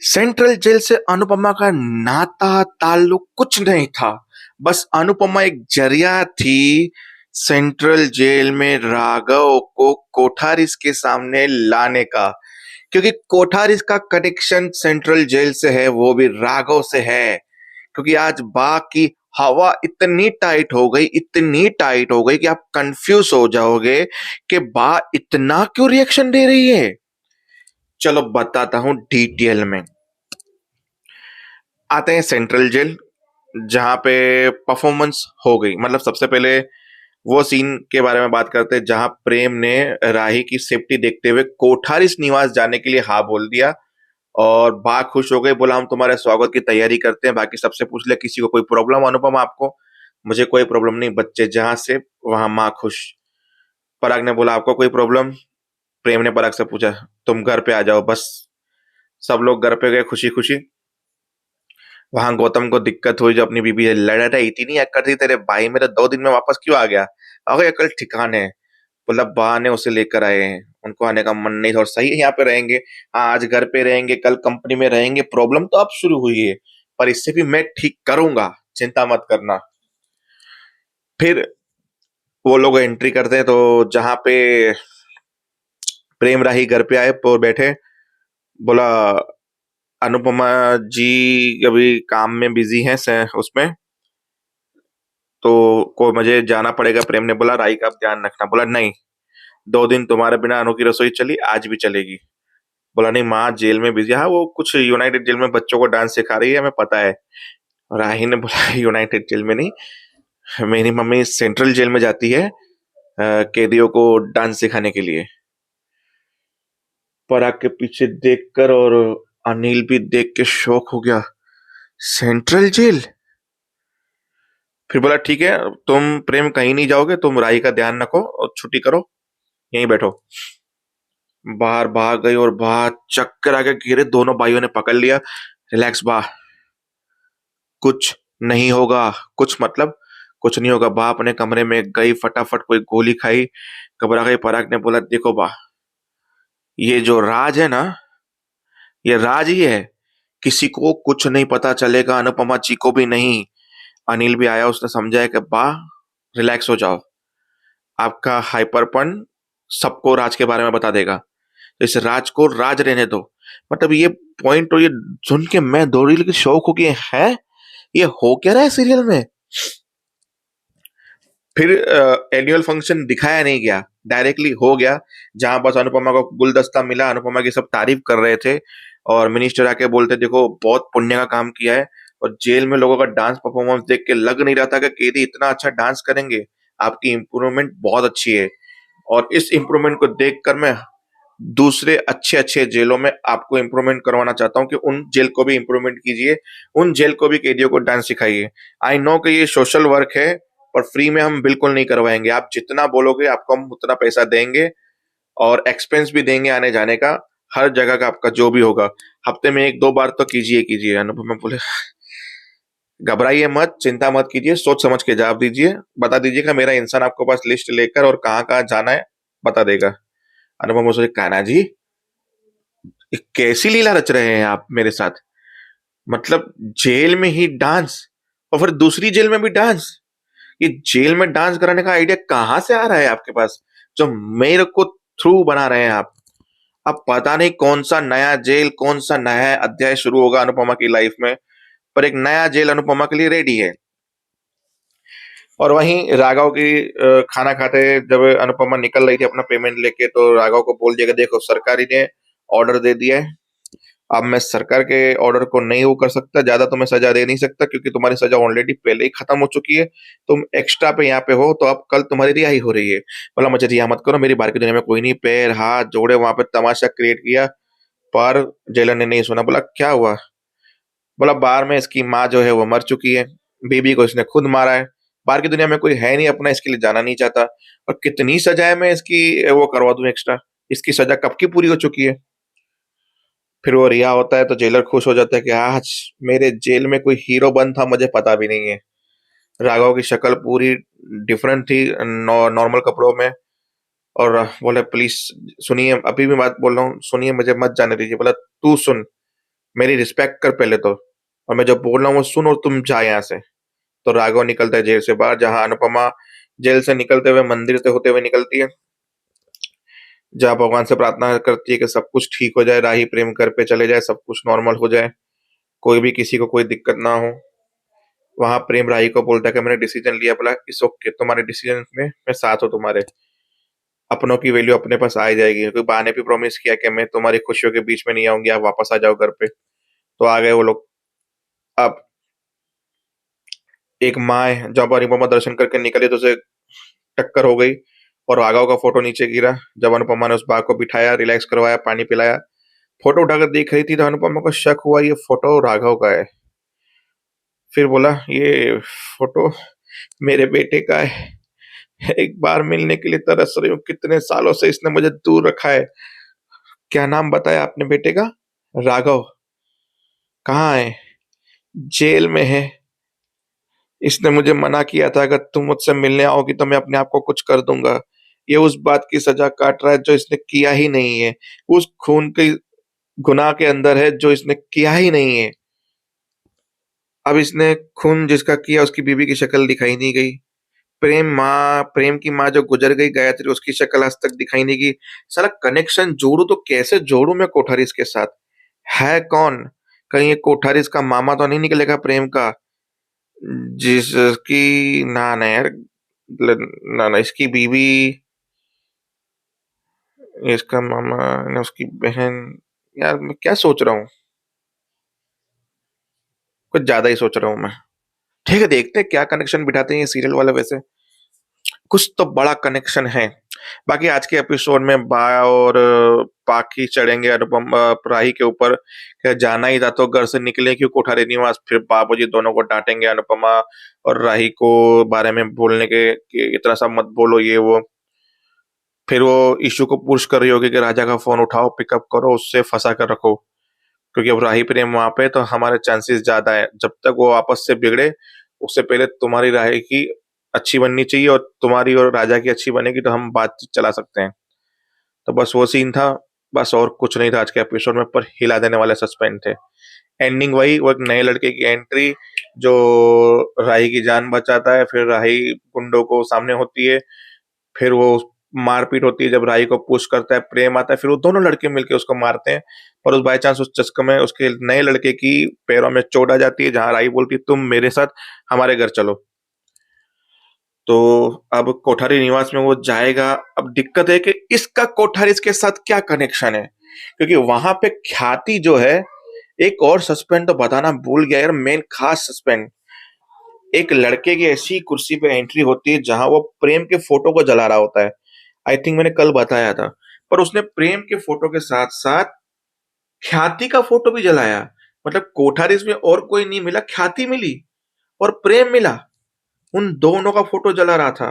Central jail से अनुपमा का नाता ताल्लुक कुछ नहीं था। बस अनुपमा एक जरिया थी सेंट्रल जेल में राघव को कोठारिस के सामने लाने का। क्योंकि कोठारिस का कनेक्शन सेंट्रल जेल से है, वो भी राघव से है। क्योंकि आज बा की हवा इतनी टाइट हो गई कि आप कंफ्यूज हो जाओगे कि बा इतना क्यों रिएक्शन दे रही है। चलो बताता हूं डिटेल में। आते हैं सेंट्रल जेल, जहां पे परफॉर्मेंस हो गई। मतलब सबसे पहले वो सीन के बारे में बात करते हैं जहां प्रेम ने राही की सेफ्टी देखते हुए कोठारिस निवास जाने के लिए हाँ बोल दिया। और बा खुश हो गई, बोला हम तुम्हारे स्वागत की तैयारी करते हैं, बाकी सबसे पूछ ले किसी को कोई प्रॉब्लम अनुपमा आपको। मुझे कोई प्रॉब्लम नहीं, बच्चे जहां से वहां माँ खुश। पराग ने बोला आपको कोई प्रॉब्लम। प्रेम ने पराग से पूछा तुम घर पे आ जाओ बस। सब लोग घर पे गए खुशी खुशी। वहां गौतम को दिक्कत हुई, जो अपनी बीबी से लड़ रही थी, नहीं कर दी तेरे भाई मेरे 2 दिन में वापस क्यों आ गया। अगर कल ठिकाने। बोला बा ने उसे लेकर आए हैं, उनको आने का मन नहीं था और सही है यहाँ पे रहेंगे। हाँ आज घर पे रहेंगे, कल कंपनी में रहेंगे। प्रॉब्लम तो अब शुरू हुई है, पर इससे भी मैं ठीक करूंगा, चिंता मत करना। फिर वो लोग एंट्री करते हैं तो जहां पे प्रेम राही घर पे आए और बैठे। बोला अनुपमा जी अभी काम में बिजी हैं उसमें, तो को मुझे जाना पड़ेगा। प्रेम ने बोला राही का आप ध्यान रखना। बोला नहीं, 2 दिन तुम्हारे बिना अनु की रसोई चली, आज भी चलेगी। बोला नहीं माँ जेल में बिजी। हाँ वो कुछ यूनाइटेड जेल में बच्चों को डांस सिखा रही है, हमें पता है। राही ने बोला यूनाइटेड जेल में नहीं, मेरी मम्मी सेंट्रल जेल में जाती है कैदियों को डांस सिखाने के लिए। पराग के पीछे देखकर और अनिल भी देख के शौक हो गया, सेंट्रल जेल। फिर बोला ठीक है तुम प्रेम कहीं नहीं जाओगे, तुम राही का ध्यान रखो और छुट्टी करो, यहीं बैठो। बाहर भाग गई और बाहर चक्कर आके गिरे, दोनों भाइयों ने पकड़ लिया। रिलैक्स बा, कुछ नहीं होगा। कुछ मतलब कुछ नहीं होगा। बा अपने कमरे में गई, फटाफट कोई गोली खाई, घबरा गई। पराग ने बोला देखो बा, ये जो राज है ना, ये राज ही है, किसी को कुछ नहीं पता चलेगा, अनुपमा जी को भी नहीं। अनिल भी आया, उसने समझाया कि बा रिलैक्स हो जाओ, आपका हाइपरपन सबको राज के बारे में बता देगा, तो इस राज को राज रहने दो। मतलब ये पॉइंट और ये सुन के मैं दौड़ी लेकिन शौक हो गया है, ये हो क्या रहा है सीरियल में। फिर एनुअल फंक्शन दिखाया नहीं गया, डायरेक्टली हो गया। जहां बस अनुपमा को गुलदस्ता मिला, अनुपमा की सब तारीफ कर रहे थे और मिनिस्टर आके बोलते देखो बहुत पुण्य का काम किया है। और जेल में लोगों का डांस परफॉर्मेंस देख के लग नहीं रहा था कि कैदी इतना अच्छा डांस करेंगे। आपकी इम्प्रूवमेंट बहुत अच्छी है और इस इम्प्रूवमेंट को देखकर मैं दूसरे अच्छे अच्छे जेलों में आपको इम्प्रूवमेंट करवाना चाहता हूँ कि उन जेल को भी इम्प्रूवमेंट कीजिए, उन जेल को भी कैदियों को डांस सिखाइए। आई नो कि ये सोशल वर्क है, पर फ्री में हम बिल्कुल नहीं करवाएंगे। आप जितना बोलोगे आपको हम उतना पैसा देंगे और एक्सपेंस भी देंगे आने जाने का, हर जगह का आपका जो भी होगा। हफ्ते में 1-2 बार तो कीजिए कीजिए। अनुपमा बोले घबराइए मत, चिंता मत कीजिए, सोच समझ के जवाब दीजिए, बता दीजिएगा मेरा इंसान आपको पास लिस्ट लेकर और कहाँ कहाँ जाना है बता देगा। अनुपमा सोचे कान्हा जी ये कैसी लीला रच रहे हैं आप मेरे साथ। मतलब जेल में ही डांस और फिर दूसरी जेल में भी डांस। ये जेल में डांस कराने का आइडिया कहाँ से आ रहा है आपके पास, जो मेरे को थ्रू बना रहे हैं आप। अब पता नहीं कौन सा नया जेल, कौन सा नया अध्याय शुरू होगा अनुपमा की लाइफ में, पर एक नया जेल अनुपमा के लिए रेडी है। और वहीं राघव की खाना खाते जब अनुपमा निकल रही थी अपना पेमेंट लेके, तो राघव को बोल दिया कि देखो सरकारी ने ऑर्डर दे दिया है, अब मैं सरकार के ऑर्डर को नहीं वो कर सकता, ज्यादा तुम्हें सजा दे नहीं सकता क्योंकि तुम्हारी सजा ऑलरेडी पहले ही खत्म हो चुकी है। तुम एक्स्ट्रा पे यहाँ पे हो तो अब कल तुम्हारी रिहाई हो रही है। बोला मुझे रिहा मत करो, मेरी बाहर की दुनिया में कोई नहीं। पैर हाथ जोड़े वहां पे तमाशा क्रिएट किया, पर जेलर ने नहीं सुना। बोला क्या हुआ। बोला बाहर में इसकी माँ जो है वो मर चुकी है, बीबी को इसने खुद मारा है, बाहर की दुनिया में कोई है नहीं अपना, इसके लिए जाना नहीं चाहता। और कितनी सजाएं मैं इसकी वो करवा दूं एक्स्ट्रा, इसकी सजा कब की पूरी हो चुकी है। फिर वो रिहा होता है तो जेलर खुश हो जाता है कि आज मेरे जेल में कोई हीरो बन था, मुझे पता भी नहीं है। राघव की शक्ल पूरी डिफरेंट थी नॉर्मल कपड़ों में। और बोले प्लीज सुनिए, अभी भी बात बोल रहा हूँ, सुनिए मुझे मत जाने दीजिए। बोला तू सुन, मेरी रिस्पेक्ट कर पहले तो, और मैं जो बोल रहा हूँ वो सुन और तुम जा यहाँ से। तो राघव निकलता है जेल से बाहर, जहाँ अनुपमा जेल से निकलते हुए मंदिर से होते हुए निकलती है, जहाँ भगवान से प्रार्थना करती है कि सब कुछ ठीक हो जाए, राही प्रेम घर पे चले जाए, सब कुछ नॉर्मल हो जाए, कोई भी किसी को कोई दिक्कत ना हो। वहां प्रेम राही को बोलता है कि मैंने डिसीजन लिया। बोला इट्स ओके, तुम्हारे डिसीजन में मैं साथ हूँ तुम्हारे। अपनों की वैल्यू अपने पास आ ही जाएगी, क्योंकि बा ने भी प्रॉमिस किया कि मैं तुम्हारी खुशियों के बीच में नहीं आऊंगी, आप वापस आ जाओ घर पे। तो आ गए वो लोग। अब एक माँ है, जब अनुपमा दर्शन करके निकली तो उसे टक्कर हो गई और राघव का फोटो नीचे गिरा। जब अनुपमा ने उस बाघ को बिठाया, रिलैक्स करवाया, पानी पिलाया, फोटो उठाकर देख रही थी, तो अनुपमा को शक हुआ ये फोटो राघव का है। फिर बोला ये फोटो मेरे बेटे का है, एक बार मिलने के लिए तरस रही हूँ, कितने सालों से इसने मुझे दूर रखा है। क्या नाम बताया आपने बेटे का? राघव। कहाँ है? जेल में है। इसने मुझे मना किया था, अगर तुम मुझसे मिलने आओगी तो मैं अपने आप को कुछ कर दूंगा। ये उस बात की सजा काट रहा है जो इसने किया ही नहीं है, उस खून के गुनाह के अंदर है जो इसने किया ही नहीं है। अब इसने खून जिसका किया उसकी बीवी की शक्ल दिखाई नहीं गई। प्रेम की माँ जो गुजर गई गायत्री, उसकी शक्ल आज तक दिखाई नहीं गई। साला कनेक्शन जोड़ू तो कैसे जोड़ू मैं कोठारिस के साथ? है कौन? कहीं ये कोठारिस का मामा तो नहीं निकलेगा प्रेम का, जिसकी ना ना यार, ना ना इसकी बीवी, इसका मामा, ना उसकी बहन। यार मैं क्या सोच रहा हूँ, कुछ ज्यादा ही सोच रहा हूँ मैं। ठीक है, देखते हैं क्या कनेक्शन बिठाते हैं ये सीरियल वाले। वैसे कुछ तो बड़ा कनेक्शन है। बाकी आज के एपिसोड में बा और पाखी चढ़ेंगे अनुपम राही के ऊपर कि जाना ही था तो घर से निकले क्यों कोठारी निवास। फिर बाबूजी दोनों को डांटेंगे, अनुपमा और राही को बारे में बोलने के कि इतना सा मत बोलो ये वो। फिर वो इशू को पुश कर रही होगी कि राजा का फोन उठाओ, पिकअप करो, उससे फंसा कर रखो, क्योंकि अब राही प्रेम वहां पे तो हमारे चांसेस ज्यादा है। जब तक वो आपस से बिगड़े उससे पहले तुम्हारी राही की अच्छी बननी चाहिए, और तुम्हारी और राजा की अच्छी बनेगी तो हम बातचीत चला सकते हैं। तो बस वो सीन था, बस और कुछ नहीं था आज के एपिसोड में, पर हिला देने वाले सस्पेंस थे। एंडिंग वही, वो एक नए लड़के की एंट्री जो राही की जान बचाता है, फिर राही गुंडों को सामने होती है, फिर वो मारपीट होती है, जब राही को पुश करता है प्रेम आता है, फिर वो दोनों लड़के मिलके उसको मारते हैं। पर उस बाई चांस उस चस्क में उसके नए लड़के की पैरों में चोट आ जाती है, जहां राही बोलती है तुम मेरे साथ हमारे घर चलो। तो अब कोठारी निवास में वो जाएगा। अब दिक्कत है कि इसका कोठारी के साथ क्या कनेक्शन है, क्योंकि वहां पे ख्याति जो है, एक और सस्पेंड तो बताना भूल गया यार, मेन खास सस्पेंड। एक लड़के की ऐसी कुर्सी पे एंट्री होती है जहां वो प्रेम के फोटो को जला रहा होता है। आई थिंक मैंने कल बताया था। पर उसने प्रेम के फोटो के साथ साथ ख्याति का फोटो भी जलाया। मतलब कोठारिस में और कोई नहीं मिला, ख्याति मिली और प्रेम मिला, उन दोनों का फोटो जला रहा था।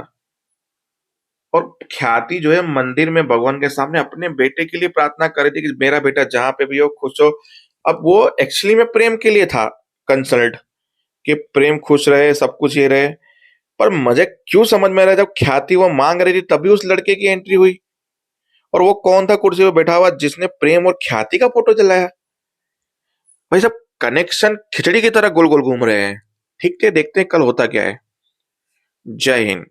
और ख्याति जो है मंदिर में भगवान के सामने अपने बेटे के लिए प्रार्थना कर रही थी कि मेरा बेटा जहां पे भी हो खुश हो। अब वो एक्चुअली में प्रेम के लिए था कंसल्ट, कि प्रेम खुश रहे, सब कुछ ये रहे। पर मुझे क्यों समझ में आ रहा है, जब ख्याति वो मांग रही थी तभी उस लड़के की एंट्री हुई। और वो कौन था कुर्सी पे बैठा हुआ जिसने प्रेम और ख्याति का फोटो जलाया? भाई सब कनेक्शन खिचड़ी की तरह गोल गोल घूम रहे हैं। ठीक है, देखते हैं कल होता क्या है। जय हिंद।